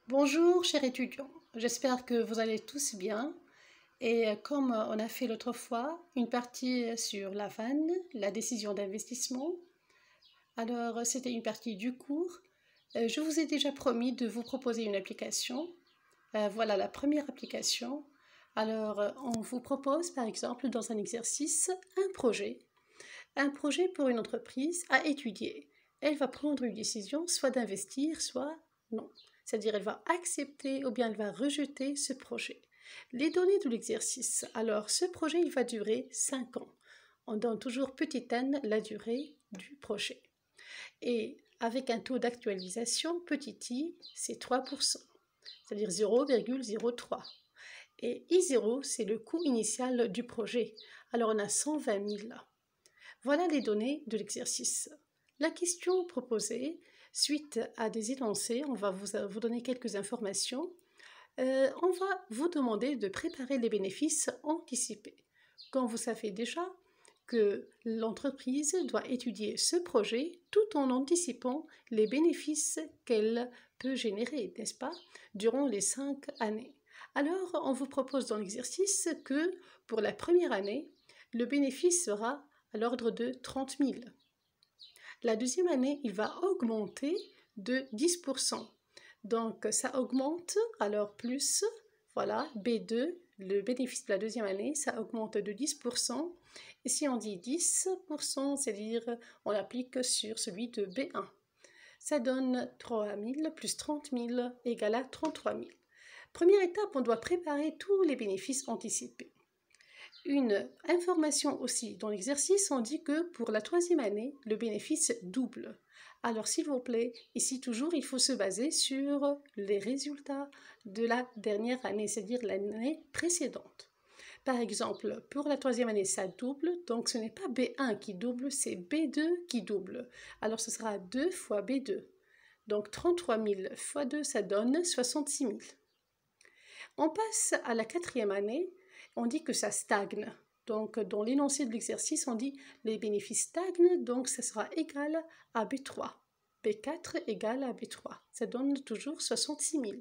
Bonjour chers étudiants, j'espère que vous allez tous bien et comme on a fait l'autre fois une partie sur la vanne, la décision d'investissement, alors c'était une partie du cours. Je vous ai déjà promis de vous proposer une application. Voilà la première application. Alors on vous propose par exemple dans un exercice un projet pour une entreprise à étudier. Elle va prendre une décision soit d'investir, soit non. C'est-à-dire elle va accepter ou bien elle va rejeter ce projet. Les données de l'exercice. Alors ce projet il va durer 5 ans. On donne toujours petit n la durée du projet. Et avec un taux d'actualisation, petit i, c'est 3%, c'est-à-dire 0,03. Et I0, c'est le coût initial du projet. Alors on a 120 000 là. Voilà les données de l'exercice. La question proposée, suite à des énoncés, on va vous donner quelques informations. On va vous demander de préparer les bénéfices anticipés. Quand vous savez déjà que l'entreprise doit étudier ce projet tout en anticipant les bénéfices qu'elle peut générer, n'est-ce pas, durant les 5 années. Alors, on vous propose dans l'exercice que pour la première année, le bénéfice sera à l'ordre de 30 000. La deuxième année, il va augmenter de 10%. Donc, ça augmente, alors plus, voilà, B2, le bénéfice de la deuxième année, ça augmente de 10%. Et si on dit 10%, c'est-à-dire on applique sur celui de B1. Ça donne 3 000 plus 30 000 égale à 33 000. Première étape, on doit préparer tous les bénéfices anticipés. Une information aussi dans l'exercice, on dit que pour la troisième année, le bénéfice double. Alors s'il vous plaît, ici toujours, il faut se baser sur les résultats de la dernière année, c'est-à-dire l'année précédente. Par exemple, pour la troisième année, ça double, donc ce n'est pas B1 qui double, c'est B2 qui double. Alors ce sera 2 fois B2. Donc 33 000 fois 2, ça donne 66 000. On passe à la quatrième année, on dit que ça stagne. Donc dans l'énoncé de l'exercice, on dit les bénéfices stagnent, donc ça sera égal à B3. B4 égale à B3. Ça donne toujours 66 000.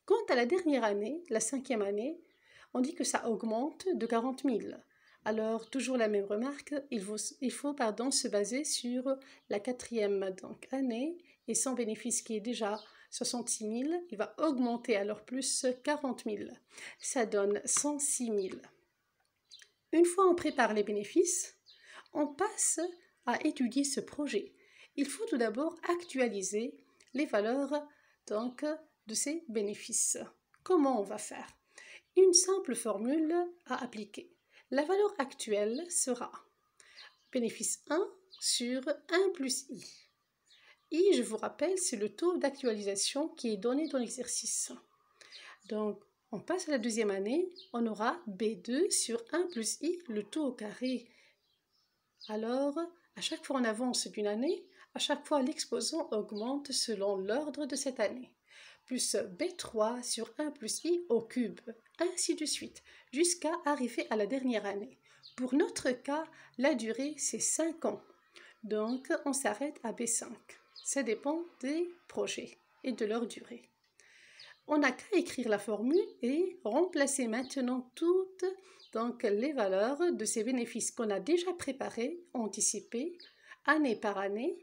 Quant à la dernière année, la cinquième année, on dit que ça augmente de 40 000. Alors, toujours la même remarque, il faut se baser sur la quatrième année et son bénéfice qui est déjà 66 000, il va augmenter alors plus 40 000. Ça donne 106 000. Une fois on prépare les bénéfices, on passe à étudier ce projet. Il faut tout d'abord actualiser les valeurs donc, de ces bénéfices. Comment on va faire? Une simple formule à appliquer. La valeur actuelle sera bénéfice 1 sur 1 plus i. I, je vous rappelle, c'est le taux d'actualisation qui est donné dans l'exercice. Donc, on passe à la deuxième année, on aura B2 sur 1 plus i, le taux au carré. Alors, à chaque fois on avance d'une année, à chaque fois l'exposant augmente selon l'ordre de cette année. Plus B3 sur 1 plus i au cube, ainsi de suite, jusqu'à arriver à la dernière année. Pour notre cas, la durée, c'est 5 ans. Donc, on s'arrête à B5. Ça dépend des projets et de leur durée. On n'a qu'à écrire la formule et remplacer maintenant toutes donc, les valeurs de ces bénéfices qu'on a déjà préparés, anticipés, année par année.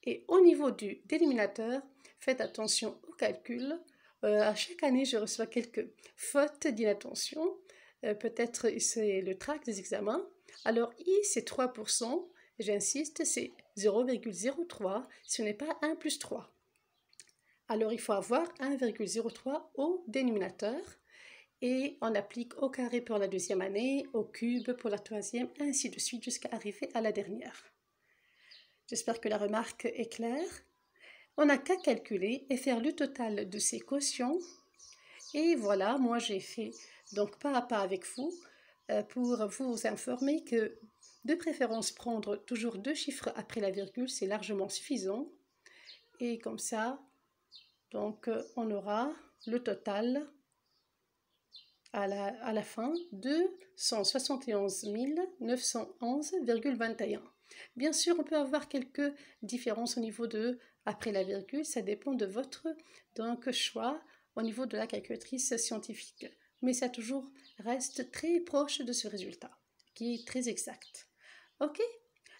Et au niveau du dénominateur, faites attention au calcul. À chaque année, je reçois quelques fautes d'inattention. Peut-être c'est le trac des examens. Alors, I, c'est 3%. J'insiste, c'est 0,03. Ce n'est pas 1 plus 3. Alors, il faut avoir 1,03 au dénominateur. Et on applique au carré pour la deuxième année, au cube pour la troisième, ainsi de suite jusqu'à arriver à la dernière. J'espère que la remarque est claire. On n'a qu'à calculer et faire le total de ces quotients. Et voilà, moi j'ai fait donc pas à pas avec vous pour vous informer que de préférence prendre toujours 2 chiffres après la virgule, c'est largement suffisant. Et comme ça, donc on aura le total à la fin de 171 911,21. Bien sûr, on peut avoir quelques différences au niveau de après la virgule, ça dépend de votre choix au niveau de la calculatrice scientifique. Mais ça toujours reste très proche de ce résultat, qui est très exact. Ok?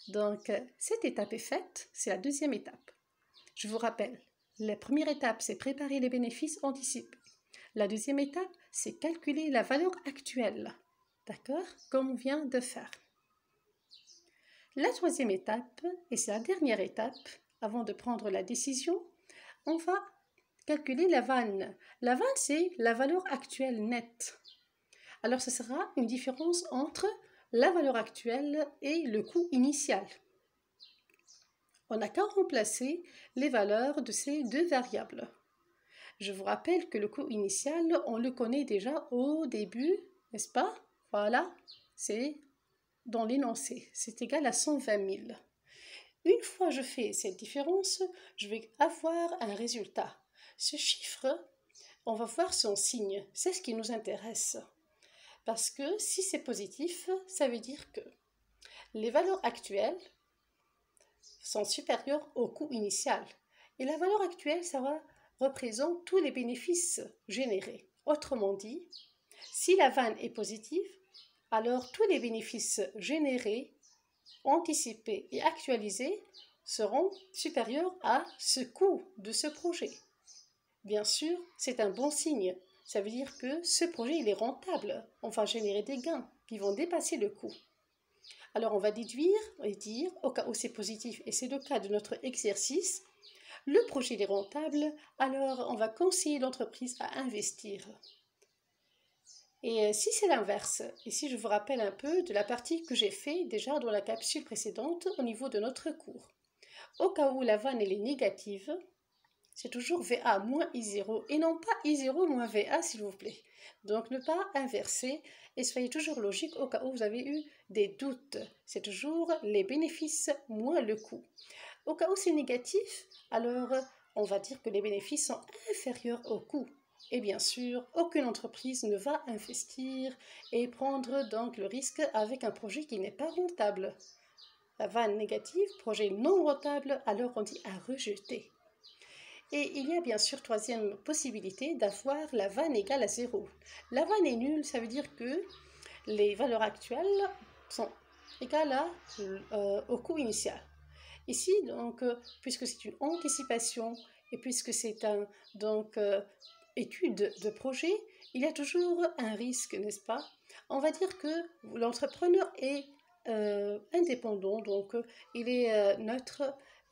Donc, cette étape est faite, c'est la deuxième étape. Je vous rappelle, la première étape, c'est préparer les bénéfices anticipés. La deuxième étape, c'est calculer la valeur actuelle. D'accord? Comme on vient de faire. La troisième étape, et c'est la dernière étape, avant de prendre la décision, on va calculer la vanne. La vanne, c'est la valeur actuelle nette. Alors, ce sera une différence entre la valeur actuelle et le coût initial. On n'a qu'à remplacer les valeurs de ces deux variables. Je vous rappelle que le coût initial, on le connaît déjà au début, n'est-ce pas? Voilà, c'est dans l'énoncé, c'est égal à 120 000. Une fois je fais cette différence, je vais avoir un résultat. Ce chiffre, on va voir son signe, c'est ce qui nous intéresse. Parce que si c'est positif, ça veut dire que les valeurs actuelles sont supérieures au coût initial. Et la valeur actuelle, ça représente tous les bénéfices générés. Autrement dit, si la vanne est positive, alors tous les bénéfices générés, anticipés et actualisés seront supérieurs à ce coût de ce projet. Bien sûr, c'est un bon signe. Ça veut dire que ce projet il est rentable. On va générer des gains qui vont dépasser le coût. Alors on va déduire et dire, au cas où c'est positif, et c'est le cas de notre exercice, le projet est rentable, alors on va conseiller l'entreprise à investir. Et si c'est l'inverse, ici je vous rappelle un peu de la partie que j'ai fait déjà dans la capsule précédente au niveau de notre cours. Au cas où la vanne elle est négative, c'est toujours VA moins I0 et non pas I0 moins VA s'il vous plaît. Donc ne pas inverser et soyez toujours logique au cas où vous avez eu des doutes. C'est toujours les bénéfices moins le coût. Au cas où c'est négatif, alors on va dire que les bénéfices sont inférieurs au coût. Et bien sûr, aucune entreprise ne va investir et prendre donc le risque avec un projet qui n'est pas rentable. La vanne négative, projet non rentable, alors on dit à rejeter. Et il y a bien sûr troisième possibilité d'avoir la vanne égale à 0. La vanne est nulle, ça veut dire que les valeurs actuelles sont égales au coût initial. Ici, donc, puisque c'est une anticipation et puisque c'est un étude de projet, il y a toujours un risque, n'est-ce pas? On va dire que l'entrepreneur est indépendant, donc il est neutre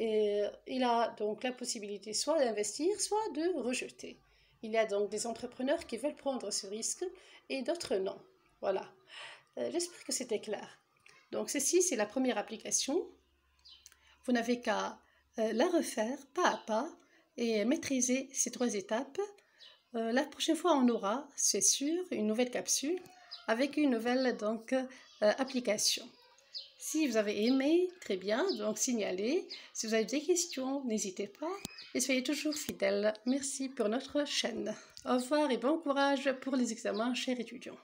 et il a donc la possibilité soit d'investir, soit de rejeter. Il y a donc des entrepreneurs qui veulent prendre ce risque et d'autres non. Voilà. J'espère que c'était clair. Donc ceci, c'est la première application. Vous n'avez qu'à la refaire pas à pas et maîtriser ces trois étapes. La prochaine fois, on aura, c'est sûr, une nouvelle capsule avec une nouvelle application. Si vous avez aimé, très bien, donc signalez. Si vous avez des questions, n'hésitez pas et soyez toujours fidèles. Merci pour notre chaîne. Au revoir et bon courage pour les examens, chers étudiants.